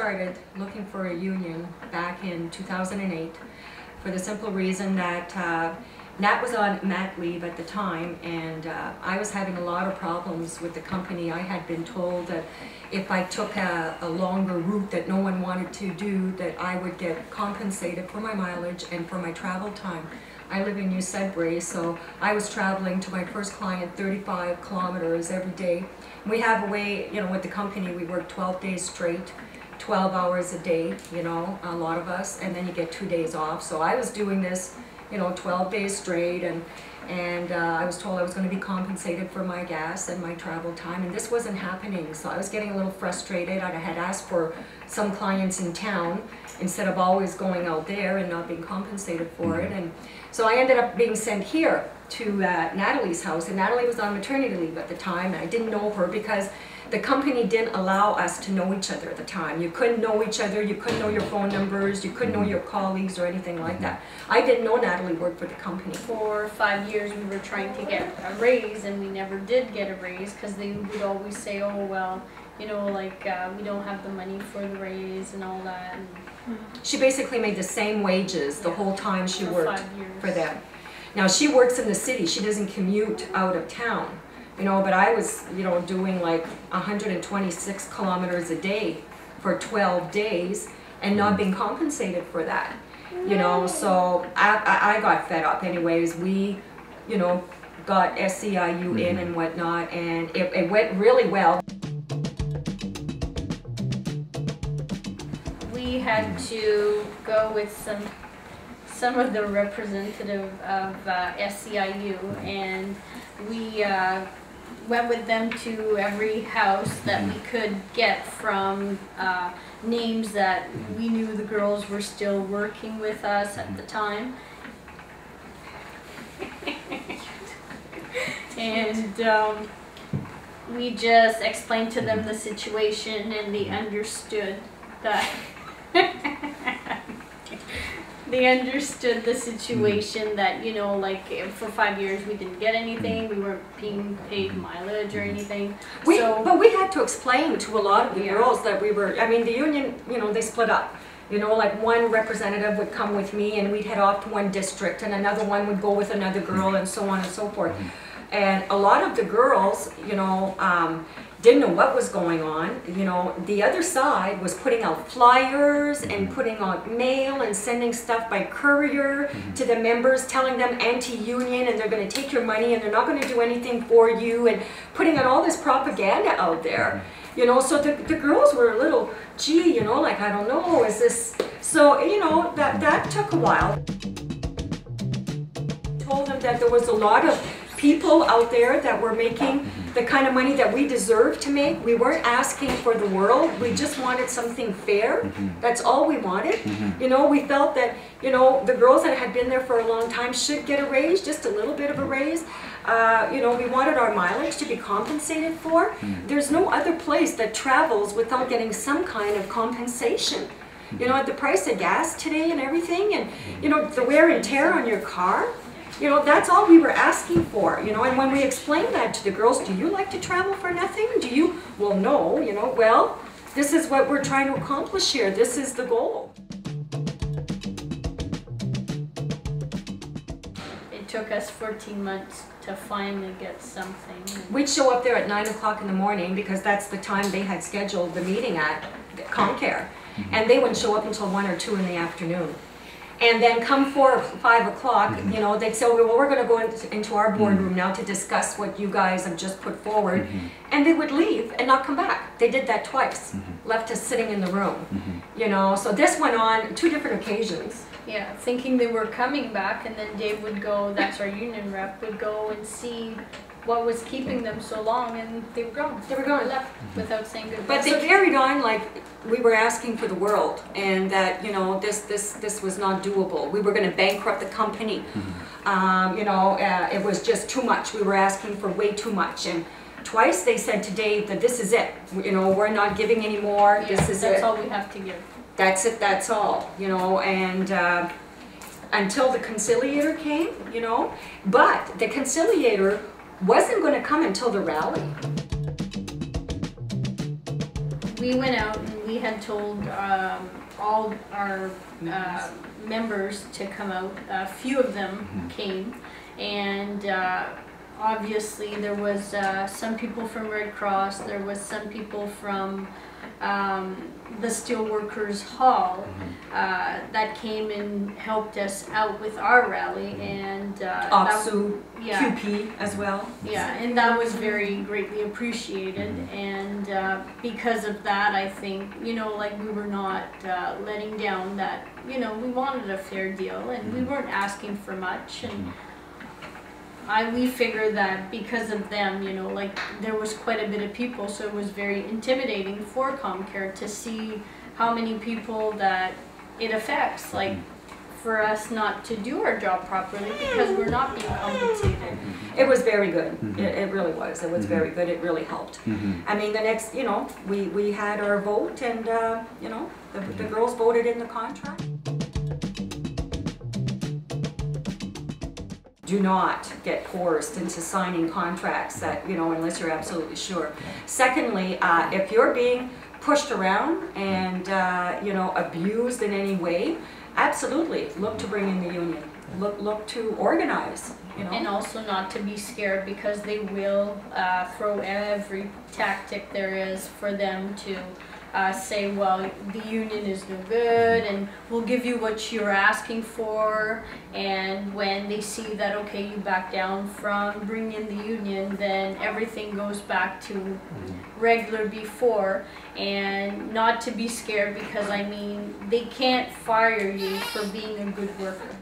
started looking for a union back in 2008 for the simple reason that Nat was on mat leave at the time, and I was having a lot of problems with the company. I had been told that if I took a longer route that no one wanted to do, that I would get compensated for my mileage and for my travel time. I live in New Sudbury, so I was traveling to my first client 35 kilometers every day. We have a way, you know, with the company, we work 12 days straight, 12 hours a day, you know, a lot of us, and then you get 2 days off. So I was doing this, you know, 12 days straight, and I was told I was going to be compensated for my gas and my travel time, and this wasn't happening. So I was getting a little frustrated. I had asked for some clients in town instead of always going out there and not being compensated for it. And so I ended up being sent here to Natalie's house, and Natalie was on maternity leave at the time, and I didn't know her because the company didn't allow us to know each other at the time. You couldn't know each other, you couldn't know your phone numbers, you couldn't know your colleagues or anything like that. I didn't know Natalie worked for the company. For 5 years we were trying to get a raise, and we never did get a raise because they would always say, oh well, you know, like we don't have the money for the raise and all that. And she basically made the same wages the whole time she worked 5 years. for them. Now she works in the city, she doesn't commute out of town. You know, but I was, you know, doing like 126 kilometers a day for 12 days and not being compensated for that. You know, so I got fed up anyways. We, you know, got SEIU in and whatnot, and it went really well. We had to go with some of the representative of SEIU, and we went with them to every house that we could get from names that we knew the girls were still working with us at the time. And we just explained to them the situation, and they understood that they understood the situation, that, you know, like for 5 years we didn't get anything, we weren't being paid mileage or anything. But we had to explain to a lot of the girls that we were, I mean, the union, you know, they split up. You know, like one representative would come with me and we'd head off to one district, and another one would go with another girl, and so on and so forth. And a lot of the girls, you know, didn't know what was going on. You know, the other side was putting out flyers and putting out mail and sending stuff by courier to the members, telling them anti-union and they're going to take your money and they're not going to do anything for you, and putting out all this propaganda out there. You know, so the girls were a little, gee, you know, like, I don't know, is this... So, you know, that took a while. Told them that there was a lot of people out there that were making the kind of money that we deserve to make. We weren't asking for the world. We just wanted something fair. That's all we wanted. You know, we felt that, you know, the girls that had been there for a long time should get a raise, just a little bit of a raise. You know, we wanted our mileage to be compensated for. There's no other place that travels without getting some kind of compensation. You know, at the price of gas today and everything, and, you know, the wear and tear on your car. You know, that's all we were asking for, you know, and when we explained that to the girls, do you like to travel for nothing? Do you? Well, no, you know, well, this is what we're trying to accomplish here. This is the goal. It took us 14 months to finally get something. We'd show up there at 9 o'clock in the morning because that's the time they had scheduled the meeting at Comcare, and they wouldn't show up until 1 or 2 in the afternoon. And then come 4 or 5 o'clock, you know, they'd say, well, we're going to go into our boardroom now to discuss what you guys have just put forward. And they would leave and not come back. They did that twice, left us sitting in the room, you know. So this went on 2 different occasions. Yeah, thinking they were coming back, and then Dave would go, that's our union rep, would go and see what was keeping them so long, and they were gone. They were gone. They left without saying goodbye. But they carried on like we were asking for the world, and that, you know, this was not doable. We were going to bankrupt the company. You know, it was just too much. We were asking for way too much, and twice they said to Dave that this is it. You know, we're not giving any more. Yeah, this is that's it. all we have to give. That's it. That's all. You know, and until the conciliator came, you know, but the conciliator wasn't going to come until the rally. We went out and we had told all our members to come out. A few of them came, and obviously there was some people from Red Cross, there was some people from the Steelworkers Hall that came and helped us out with our rally, and OPSU, QP as well. Yeah, and that was very greatly appreciated, and because of that, I think, you know, like, we were not letting down that, you know, we wanted a fair deal, and we weren't asking for much, and we figured that because of them, you know, like, there was quite a bit of people, so it was very intimidating for Comcare to see how many people that it affects, like, for us not to do our job properly because we're not being compensated. It was very good. It really was. It was very good. It really helped. I mean, the next, you know, we had our vote, and, you know, the girls voted in the contract. Do not get coerced into signing contracts that, you know, unless you're absolutely sure. Secondly, if you're being pushed around and, you know, abused in any way, absolutely look to bring in the union. Look to organize, you know. And also not to be scared, because they will throw every tactic there is for them to say, well, the union is no good, and we'll give you what you're asking for, and when they see that, okay, you back down from bringing in the union, then everything goes back to regular before. And not to be scared, because, I mean, they can't fire you for being a good worker.